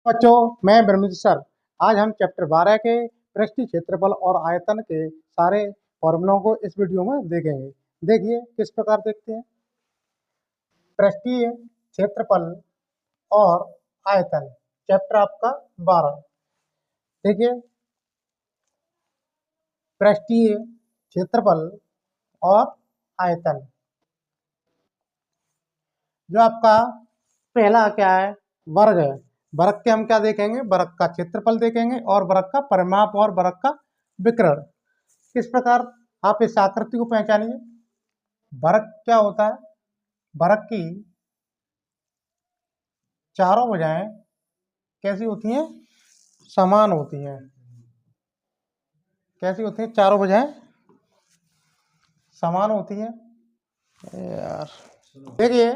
बच्चों, मैं ब्रह्मजीत सर। आज हम चैप्टर 12 के पृष्ठीय क्षेत्रफल और आयतन के सारे फॉर्मूलों को इस वीडियो में देखेंगे। देखिए किस प्रकार देखते हैं। पृष्ठीय क्षेत्रफल और आयतन, चैप्टर आपका 12। देखिए, पृष्ठीय क्षेत्रफल और आयतन, जो आपका पहला क्या है, वर्ग है। वर्ग के हम क्या देखेंगे, वर्ग का क्षेत्रफल देखेंगे और वर्ग का परिमाप और वर्ग का विकर्ण। किस प्रकार आप इस आकृति को पहचानिए। वर्ग क्या होता है, वर्ग की चारों भुजाएं कैसी होती हैं, समान होती हैं। कैसी होती हैं, चारों भुजाएं समान होती हैं। यार देखिए,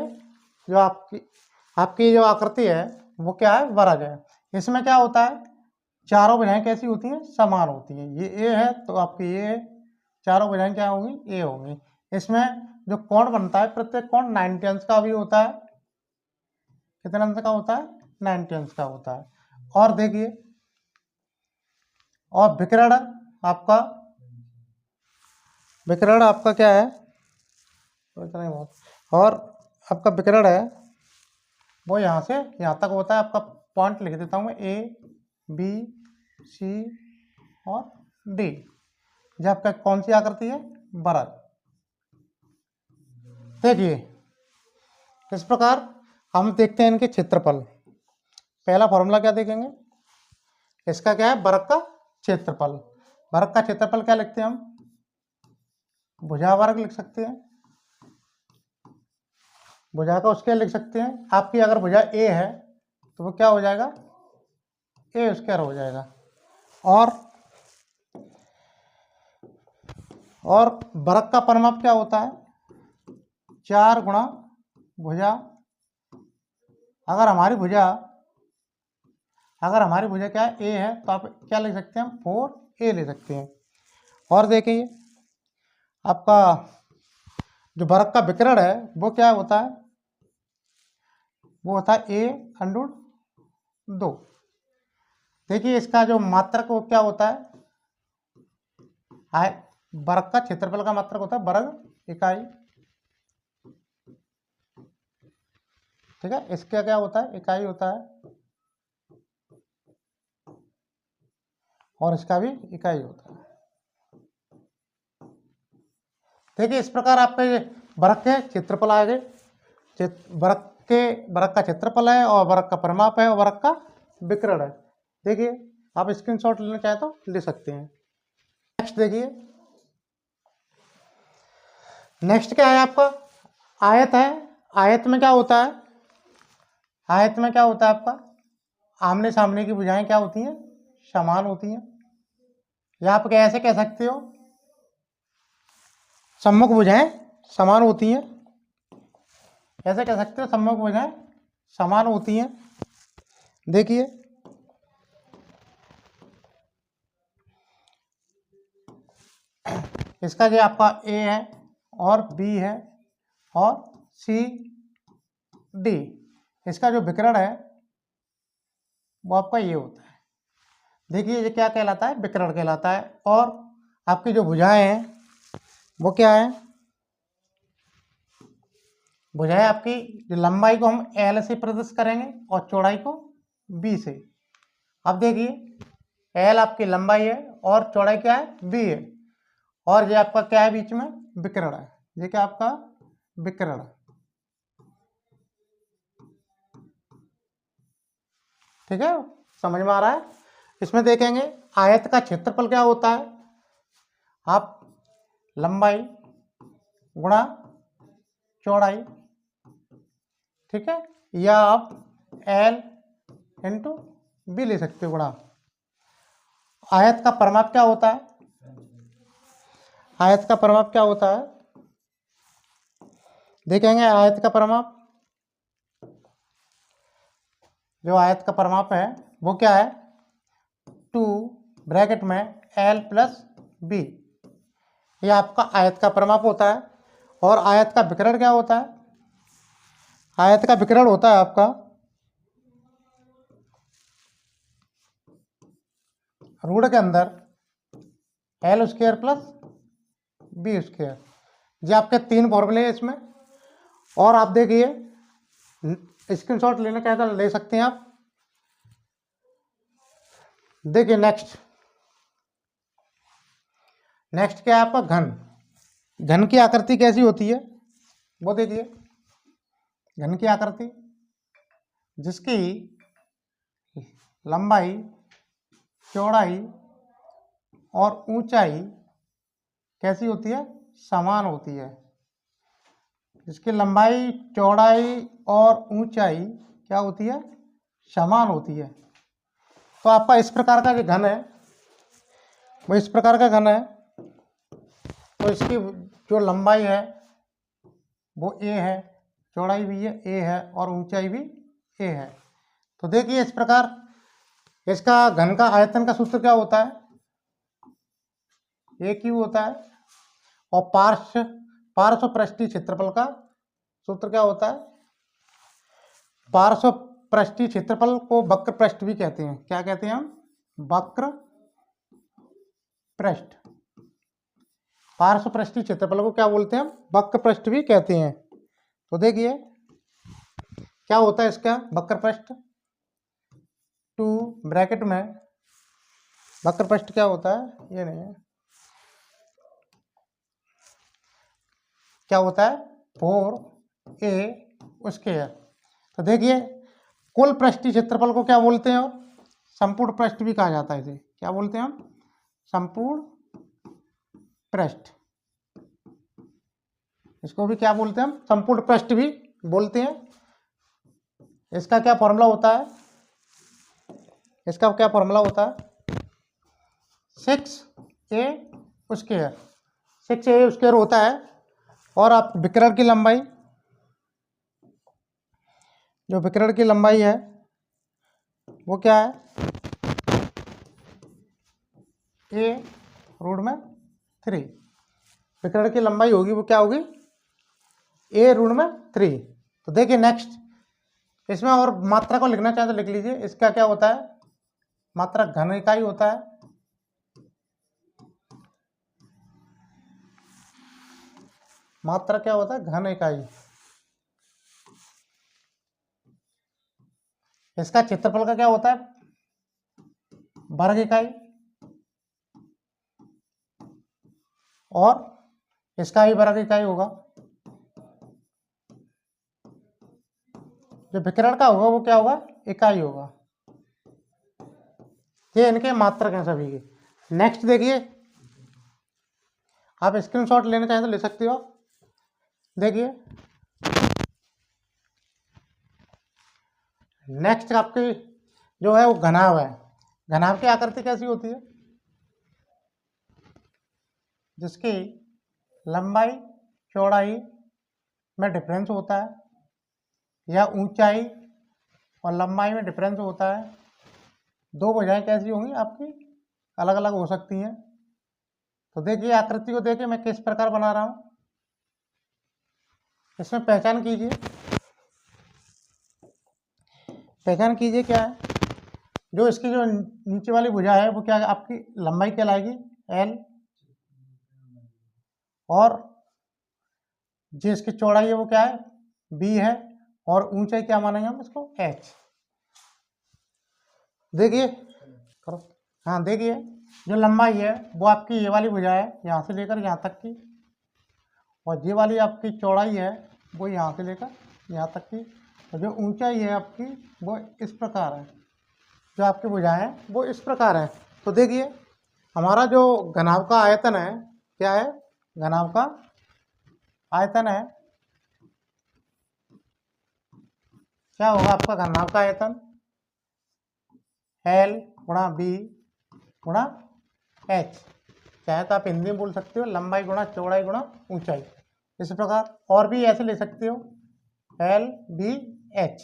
जो आपकी आपकी जो आकृति है वो क्या है, वर्ग है। इसमें क्या होता है, चारों भुजाएं कैसी होती हैं, समान होती हैं। ये ए है तो आपकी ये है, चारों भुजाएं क्या होंगी, ए होंगी। इसमें जो कोण बनता है, प्रत्येक कोण 90 अंश का भी होता है। कितने अंश का होता है, 90 अंश का होता है। और देखिए, और आपका विकर्ण आपका क्या है, और आपका विकर्ण है वो यहाँ से यहाँ तक होता है। आपका पॉइंट लिख देता हूँ मैं, ए बी सी और डी। ये आपका कौन सी आकृति है, वर्ग। देखिए इस प्रकार हम देखते हैं इनके क्षेत्रफल। पहला फॉर्मूला क्या देखेंगे, इसका क्या है, वर्ग का क्षेत्रफल। वर्ग का क्षेत्रफल क्या लिखते हैं हम, भुजा वर्ग लिख सकते हैं। भुजा का उसके लिख सकते हैं। आपकी अगर भुजा ए है तो वो क्या हो जाएगा, ए स्क्वायर हो जाएगा। और वर्ग का परिमाप क्या होता है, 4 गुणा भुजा। अगर हमारी भुजा क्या है, ए है, तो आप क्या लिख सकते हैं, 4a ले सकते हैं। और देखिए आपका जो वर्ग का विकर्ण है वो क्या होता है, वो होता है a√2। देखिए इसका जो मात्रक वो क्या होता है, वर्ग का क्षेत्रफल का मात्रक होता है वर्ग इकाई। ठीक है, इसका क्या होता है, इकाई होता है, और इसका भी इकाई होता है। देखिए इस प्रकार आपके वर्ग के क्षेत्रफल आ गए। वर्ग का क्षेत्रफल है और वर्ग का परिमाप है और वर्ग का विकर्ण है। देखिए आप स्क्रीनशॉट लेना चाहे तो ले सकते हैं। नेक्स्ट देखिए, नेक्स्ट क्या है आपका, आयत है। आयत में क्या होता है, आयत में क्या होता है आपका, आमने सामने की भुजाएं क्या होती हैं, समान होती हैं। या आप ऐसे कह सकते हो, सम्मुख भुजाएं समान होती हैं। ऐसे कह सकते हो, सम्मुख भुजाएं समान होती हैं। देखिए इसका जो आपका ए है और बी है और सी डी, इसका जो विकर्ण है वो आपका ये होता है। देखिए ये क्या कहलाता है, विकर्ण कहलाता है। और आपकी जो भुजाएं हैं वो क्या है, भुजाएं आपकी जो लंबाई को हम एल से प्रदर्शित करेंगे और चौड़ाई को बी से। अब देखिए एल आपकी लंबाई है और चौड़ाई क्या है, बी है। और ये आपका क्या है, बीच में विकर्ण है। ये क्या आपका विकर्ण, ठीक है, समझ में आ रहा है। इसमें देखेंगे आयत का क्षेत्रफल क्या होता है, आप लंबाई गुणा चौड़ाई, ठीक है, या आप एल इंटू बी ले सकते हो गुणा। आयत का परिमाप क्या होता है, आयत का परिमाप क्या होता है, देखेंगे आयत का परिमाप, जो आयत का परिमाप है वो क्या है, 2 ब्रैकेट में एल प्लस बी, ये आपका आयत का परिमाप होता है। और आयत का विकर्ण क्या होता है, आयत का विकर्ण होता है आपका रूट के अंदर L square plus B square, ये आपके 3 फॉर्मूले हैं इसमें। और आप देखिए स्क्रीनशॉट लेना चाहे तो ले सकते हैं आप। देखिए नेक्स्ट क्या है आपका घन। घन की आकृति कैसी होती है वो देखिए। घन की आकृति जिसकी लंबाई, चौड़ाई और ऊंचाई कैसी होती है, समान होती है। जिसकी लंबाई, चौड़ाई और ऊंचाई क्या होती है, समान होती है। तो आपका इस प्रकार का जो घन है वो इस प्रकार का घन है। तो इसकी जो लंबाई है वो a है, चौड़ाई भी a है और ऊंचाई भी a है। तो देखिए इस प्रकार इसका घन का आयतन का सूत्र क्या होता है, a क्यू होता है। और पार्श्व पृष्ठीय क्षेत्रफल का सूत्र क्या होता है, पार्श्व पृष्ठीय क्षेत्रफल को वक्र पृष्ठ भी कहते हैं। क्या कहते हैं हम, वक्र पृष्ठ। पार्श्व पृष्ठीय क्षेत्रफल को क्या बोलते हैं हम, वक्र पृष्ठ भी कहते हैं। तो देखिए क्या होता है इसका वक्र पृष्ठ, 2 ब्रैकेट में वक्र पृष्ठ क्या होता है, ये नहीं है, क्या होता है 4a स्क्वायर। तो देखिए कुल पृष्ठीय क्षेत्रफल को क्या बोलते हैं, और संपूर्ण पृष्ठ भी कहा जाता है। इसे क्या बोलते हैं हम, संपूर्ण पृष्ठ। इसको भी क्या बोलते हैं हम, संपूर्ण पृष्ठ भी बोलते हैं। इसका क्या फॉर्मूला होता है, इसका क्या फॉर्मूला होता है, 6a स्क्वायर। 6a स्क्वायर होता है। और आप विकर्ण की लंबाई, जो विकर्ण की लंबाई है वो क्या है, a√3। विकर्ण की लंबाई होगी वो क्या होगी, a√3। तो देखिए नेक्स्ट इसमें और मात्रा को लिखना चाहे तो लिख लीजिए। इसका क्या होता है, मात्रा घन इकाई होता है। मात्रा क्या होता है, घन इकाई। इसका क्षेत्रफल का क्या होता है, वर्ग इकाई। और इसका ही वर्ग इकाई होगा। जो विकर्ण का होगा वो क्या होगा, इकाई होगा। ये इनके मात्रक हैं सभी के। नेक्स्ट देखिए, आप स्क्रीनशॉट लेना चाहें तो ले सकते हो। देखिए नेक्स्ट आपकी जो है वो घनाभ है। घनाभ की आकृति कैसी होती है, जिसकी लंबाई, चौड़ाई में डिफरेंस होता है, या ऊंचाई और लंबाई में डिफरेंस होता है। दो भुजाएं कैसी होंगी आपकी, अलग अलग हो सकती हैं। तो देखिए आकृति को देखिए मैं किस प्रकार बना रहा हूं। इसमें पहचान कीजिए, पहचान कीजिए क्या है, जो इसकी जो नीचे वाली भुजा है वो क्या है, आपकी लंबाई कहलाएगी L। और जो इसकी चौड़ाई है वो क्या है, B है। और ऊंचाई क्या मानेंगे हम इसको, H। देखिए करो, हाँ देखिए जो लंबाई है वो आपकी ये वाली भुजा है यहाँ से लेकर यहाँ तक की, और ये वाली आपकी चौड़ाई है वो यहाँ से लेकर यहाँ तक की, और जो ऊंचाई है आपकी वो इस प्रकार है। जो आपकी भुजाएं हैं वो इस प्रकार है। तो देखिए हमारा जो घनाभ का आयतन है, क्या है, घनाभ का आयतन है, क्या होगा आपका घनाभ का आयतन, L गुणा B गुणा H। चाहे तो आप हिंदी में बोल सकते हो लंबाई गुणा चौड़ाई गुणा ऊंचाई। इस प्रकार और भी ऐसे ले सकते हो, L B H,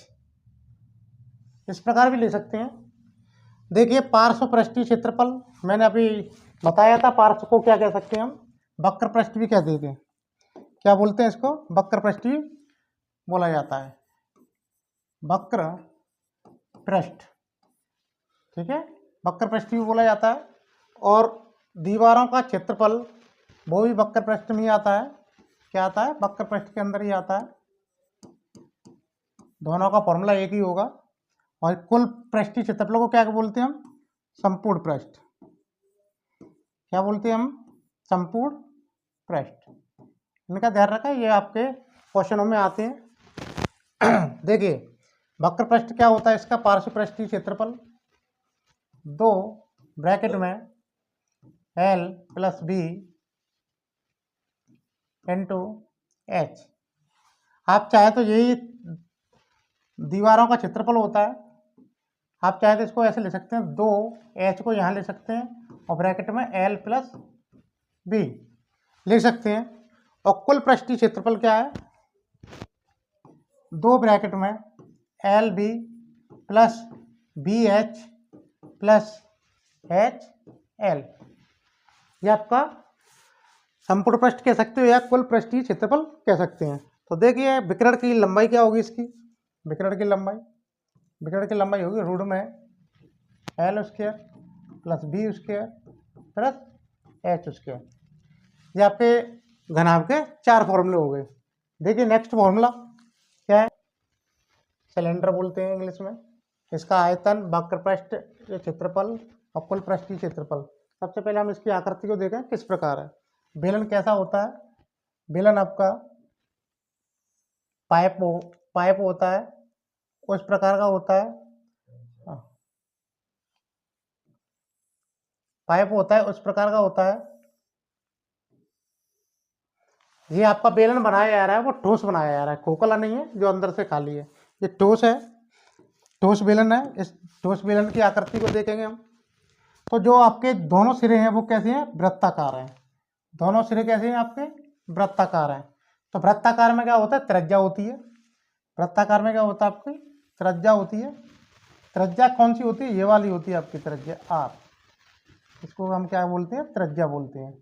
इस प्रकार भी ले सकते हैं। देखिए पार्श्व पृष्ठीय क्षेत्रफल मैंने अभी बताया था। पार्श्व को क्या कह सकते हैं हम, वक्र पृष्ठ भी कह देते हैं। क्या बोलते हैं इसको, वक्र पृष्ठ भी बोला जाता है, वक्र पृष्ठ। ठीक है। वक्र पृष्ठ भी बोला जाता है, और दीवारों का क्षेत्रफल वो भी वक्र पृष्ठ में ही आता है। क्या आता है? वक्र पृष्ठ के अंदर ही आता है। दोनों का फॉर्मूला एक ही होगा। और कुल पृष्ठीय क्षेत्रफल को क्या बोलते हैं हम? संपूर्ण पृष्ठ। क्या बोलते हैं हम? संपूर्ण पृष्ठ। इनका ध्यान रखा, ये आपके क्वेश्चनों में आते हैं। देखिए वक्र पृष्ठ क्या होता है? इसका पार्श्व पृष्ठीय क्षेत्रफल 2 ब्रैकेट में L + B × H। आप चाहे तो यही दीवारों का क्षेत्रफल होता है। आप चाहे तो इसको ऐसे ले सकते हैं, 2H को यहाँ ले सकते हैं और ब्रैकेट में L + B ले सकते हैं। और कुल पृष्ठीय क्षेत्रफल क्या है? 2 ब्रैकेट में LB + BH + HL। ये आपका संपूर्ण पृष्ठ कह सकते हो या कुल पृष्ठीय क्षेत्रफल कह सकते हैं। तो देखिए विकर्ण की लंबाई क्या होगी इसकी? विकर्ण की लंबाई होगी रूट में L² + B² + H²। ये आपके घनाभ के 4 फॉर्मूले हो गए। देखिए नेक्स्ट फॉर्मूला क्या है? सिलेंडर बोलते हैं इंग्लिश में। इसका आयतन, वक्र पृष्ठ के क्षेत्रफल और कुल पृष्ठीय क्षेत्रफल। सबसे पहले हम इसकी आकृति को देखें किस प्रकार है। बेलन कैसा होता है? बेलन आपका पाइप होता है, उस प्रकार का होता है। पाइप होता है, उस प्रकार का होता है। ये आपका बेलन बनाया जा रहा है, वो ठोस बनाया जा रहा है, खोखला नहीं है जो अंदर से खाली है। ये ठोस है, ठोस बेलन है। इस ठोस बेलन की आकृति को देखेंगे हम, तो जो आपके दोनों सिरे हैं वो कैसे हैं? वृत्ताकार हैं। दोनों सिरे कैसे हैं आपके? वृत्ताकार हैं। तो वृत्ताकार में क्या होता है? त्रिज्या होती है। वृत्ताकार में क्या होता है? आपकी त्रिज्या होती है। त्रिज्या कौन सी होती है? ये वाली होती है आपकी त्रिज्या R। इसको हम क्या बोलते हैं? त्रिज्या बोलते हैं।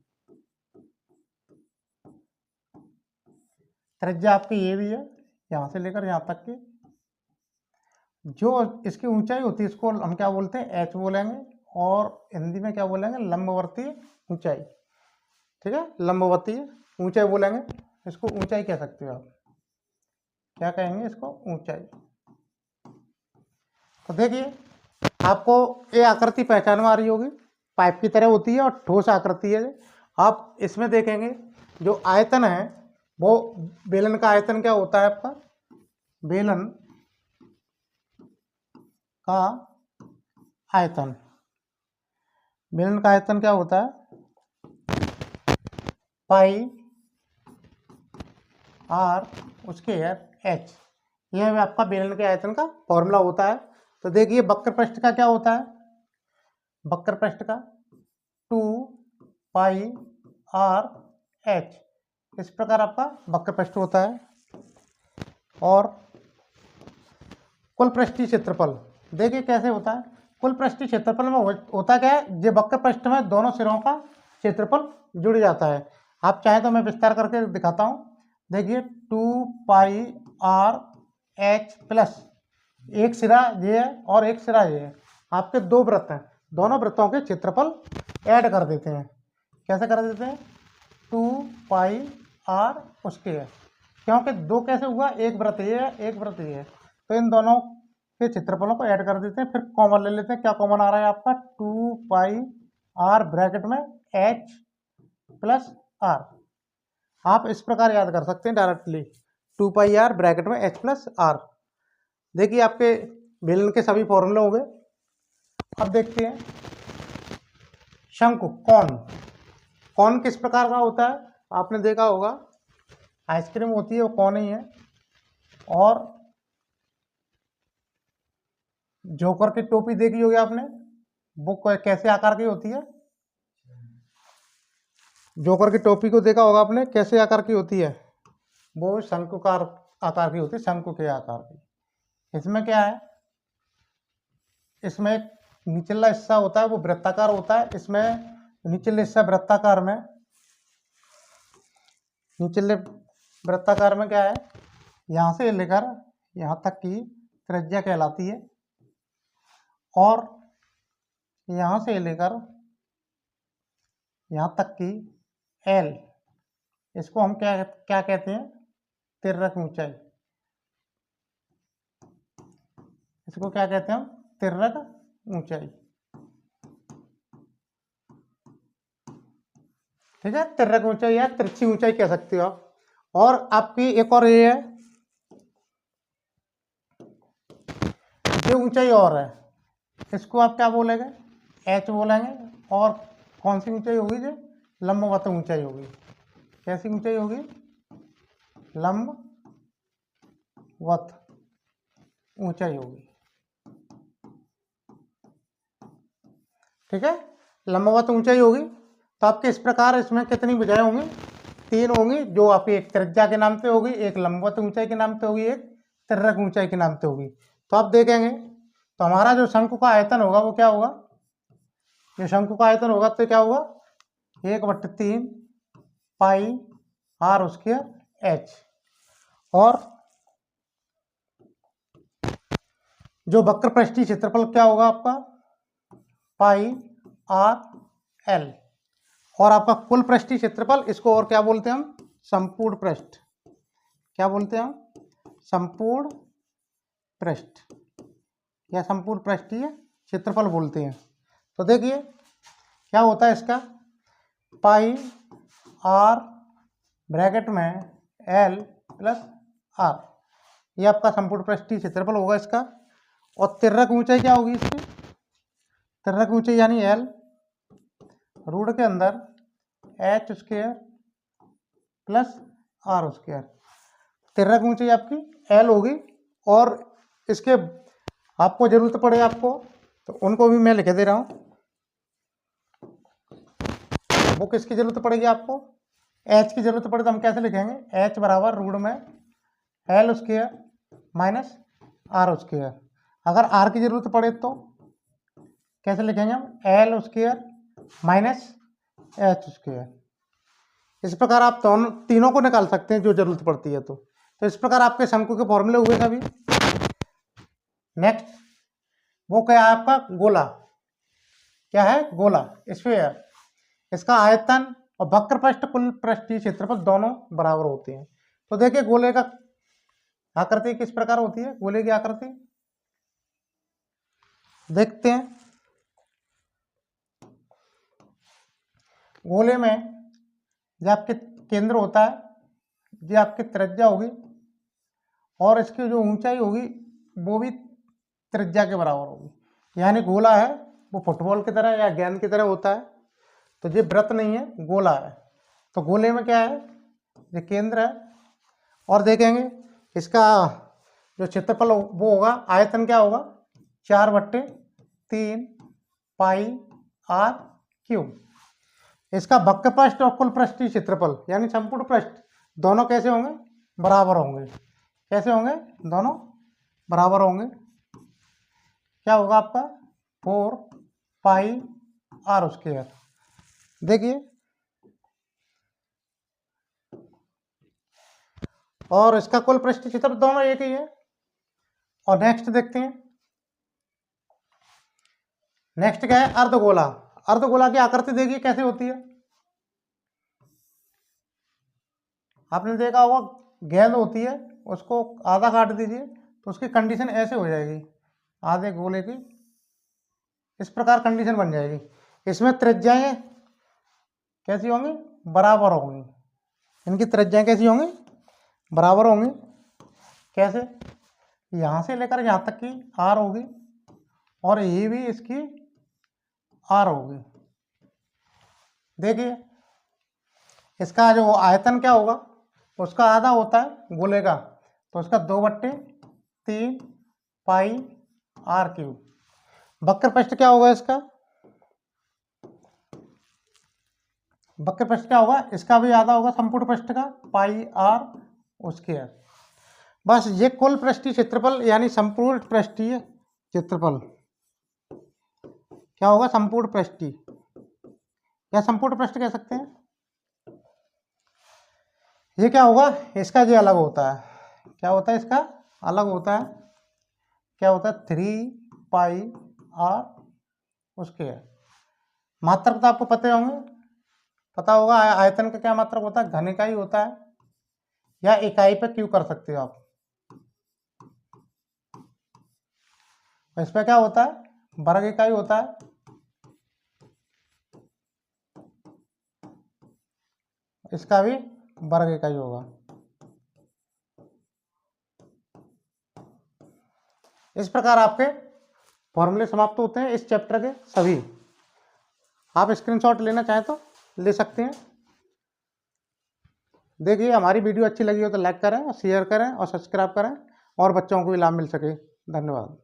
त्रिज्या आपकी ये भी है, यहाँ से लेकर यहाँ तक की। जो इसकी ऊंचाई होती है इसको हम क्या बोलते हैं? H बोलेंगे, और हिंदी में क्या बोलेंगे? लंबवर्तीय ऊंचाई। ठीक है, लंबवर्तीय ऊंचाई बोलेंगे इसको। ऊंचाई कह सकते हो आप। क्या कहेंगे इसको? ऊंचाई। तो देखिए आपको ये आकृति पहचान में आ रही होगी, पाइप की तरह होती है और ठोस आकृति है। आप इसमें देखेंगे जो आयतन है वो, बेलन का आयतन क्या होता है आपका? बेलन का आयतन, बेलन का आयतन क्या होता है? पाई R² H। यह आपका बेलन के आयतन का फॉर्मूला होता है। तो देखिए वक्र पृष्ठ का क्या होता है? वक्र पृष्ठ का 2πr/h। इस प्रकार आपका वक्र पृष्ठ होता है। और कुल पृष्ठीय क्षेत्रफल देखिए कैसे होता है। कुल पृष्ठीय क्षेत्रफल में होता क्या है? ये वक्र पृष्ठ में दोनों सिरों का क्षेत्रफल जुड़ जाता है। आप चाहें तो मैं विस्तार करके दिखाता हूँ। देखिए 2πr/h प्लस एक सिरा ये है और एक सिरा ये है। आपके 2 वृत्त हैं, दोनों वृत्तों के क्षेत्रफल ऐड कर देते हैं। कैसे कर देते हैं? 2πr²। क्योंकि 2 कैसे हुआ? एक वृत्त ये है, एक वृत्त ये है, तो इन दोनों के क्षेत्रफलों को ऐड कर देते हैं। फिर कॉमन ले लेते हैं। क्या कॉमन आ रहा है आपका? 2πr ब्रैकेट में h + r। आप इस प्रकार याद कर सकते हैं डायरेक्टली, 2πr ब्रैकेट में h + r। देखिए आपके बेलन के सभी फॉर्मूले हो गए। अब देखते हैं शंकु, कौन किस प्रकार का होता है? आपने देखा होगा आइसक्रीम होती है वो कौन ही है, और जोकर की टोपी देखी होगी आपने, वो कैसे आकार की होती है? जोकर की टोपी को देखा होगा आपने, कैसे आकार की होती है? वो शंकुकार आकार की होती है, शंकु के आकार की। इसमें क्या है? इसमें एक निचला हिस्सा होता है वो वृत्ताकार होता है। इसमें निचले हिस्सा वृत्ताकार में, निचले वृत्ताकार में क्या है? यहाँ से लेकर यहाँ तक की त्रिज्या कहलाती है। और यहाँ से लेकर यहाँ तक की L, इसको हम क्या क्या कहते हैं, तिर्यक ऊंचाई। इसको क्या कहते हैं हम, तिर्यक ऊंचाई। ठीक है, तिर्यक ऊंचाई या तिरछी ऊंचाई कह सकते हो आप। और आपकी एक और ये है, ये ऊंचाई और है, इसको आप क्या बोलेंगे, H बोलेंगे। और कौन सी ऊंचाई होगी, जो लंबवत ऊंचाई होगी। कैसी ऊंचाई होगी, लंबवत ऊंचाई होगी। ठीक है, लंबवत ऊंचाई होगी। तो आपके इस प्रकार इसमें कितनी भुजाएं होंगी, 3 होंगी, जो आपकी एक त्रिज्या के नाम से होगी, एक लंबवत ऊंचाई के नाम से होगी, एक तिर्यक ऊंचाई के नाम से होगी। तो आप देखेंगे तो हमारा जो शंकु का आयतन होगा वो क्या होगा, जो शंकु का आयतन होगा तो क्या होगा, 1/3 पाई r स्क्वायर h। और जो वक्र पृष्ठीय क्षेत्रफल क्या होगा आपका, पाई r l। और आपका कुल पृष्ठीय क्षेत्रफल, इसको और क्या बोलते हैं हम, संपूर्ण पृष्ठ। क्या बोलते हैं हम, संपूर्ण पृष्ठ या संपूर्ण पृष्ठीय क्षेत्रफल बोलते हैं। तो देखिए क्या होता है इसका, पाई r ब्रैकेट में l प्लस r, ये आपका संपूर्ण पृष्ठीय क्षेत्रफल होगा इसका। और तिर्यक ऊंचाई क्या होगी इसकी, तिर्यक ऊंचाई यानी l रूट के अंदर h square plus r square. तिर्यक ऊंचाई आपकी l होगी। और इसके आपको जरूरत पड़े आपको तो उनको भी मैं लिख दे रहा हूँ। वो किसकी जरूरत पड़ेगी आपको, h की जरूरत पड़े तो हम कैसे लिखेंगे, h बराबर रूट में l square minus r square. अगर r की जरूरत पड़े तो कैसे लिखेंगे हम, l square minus h square. इस प्रकार आप तीनों को निकाल सकते हैं जो जरूरत पड़ती है। तो इस प्रकार आपके शंकु के फॉर्मूले हुए सभी। नेक्स्ट वो क्या है आपका, गोला। क्या है, गोला, स्फीयर। इसका आयतन और वक्र पृष्ठ कुल पृष्ठीय क्षेत्रफल दोनों बराबर होते हैं। तो देखिए गोले का आकृति किस प्रकार होती है, गोले की आकृति देखते हैं। गोले में जो आपके केंद्र होता है, जो आपकी त्रिज्या होगी, और इसकी जो ऊंचाई होगी वो भी त्रिज्या के बराबर होगी। यानी गोला है वो फुटबॉल की तरह या गेंद की तरह होता है, तो ये वृत्त नहीं है, गोला है। तो गोले में क्या है, ये केंद्र है। और देखेंगे इसका जो क्षेत्रफल वो होगा, आयतन क्या होगा, 4/3 पाई r क्यूब। इसका वक्र पृष्ठ और कुल पृष्ठीय क्षेत्रफल यानी संपूर्ण पृष्ठ दोनों कैसे होंगे, बराबर होंगे। कैसे होंगे, दोनों बराबर होंगे। क्या होगा आपका, 4 पाई r स्क्वायर। देखिए और इसका कुल पृष्ठीय क्षेत्रफल दोनों एक ही है। और नेक्स्ट देखते हैं, नेक्स्ट क्या है, अर्धगोला। अर्धगोला की आकृति देखिए कैसे होती है। आपने देखा होगा गेंद होती है, उसको आधा काट दीजिए तो उसकी कंडीशन ऐसे हो जाएगी, आधे गोले की इस प्रकार कंडीशन बन जाएगी। इसमें त्रिज्याएं कैसी होंगी, बराबर होंगी। इनकी त्रिज्याएं कैसी होंगी, बराबर होंगी। कैसे, यहाँ से लेकर यहाँ तक की r होगी और ये भी इसकी r होगी। देखिए इसका जो आयतन क्या होगा, उसका आधा होता है गोले का, तो उसका 2/3 पाई r क्यूब। वक्र पृष्ठ क्या होगा इसका, वक्र पृष्ठ क्या होगा, इसका भी आधा होगा संपूर्ण पृष्ठ का, पाई r स्क्वायर। बस ये कुल पृष्ठीय क्षेत्रफल यानी संपूर्ण पृष्ठीय क्षेत्रफल क्या होगा, संपूर्ण पृष्ठीय या संपूर्ण पृष्ठ कह सकते हैं। ये क्या होगा, इसका ये अलग होता है। क्या होता है, इसका अलग होता है। क्या होता है, 3 पाई r उसके है। मात्रक तो आपको पता होंगे, पता होगा आयतन का क्या मात्रक होता है, घन इकाई होता है, या इकाई पे क्यू कर सकते हो आप। इसमें क्या होता है, वर्ग इकाई होता है, इसका भी वर्ग इकाई होगा। इस प्रकार आपके फॉर्मूले समाप्त होते हैं इस चैप्टर के सभी। आप स्क्रीनशॉट लेना चाहें तो ले सकते हैं। देखिए, हमारी वीडियो अच्छी लगी हो तो लाइक करें और शेयर करें और सब्सक्राइब करें, और बच्चों को भी लाभ मिल सके। धन्यवाद।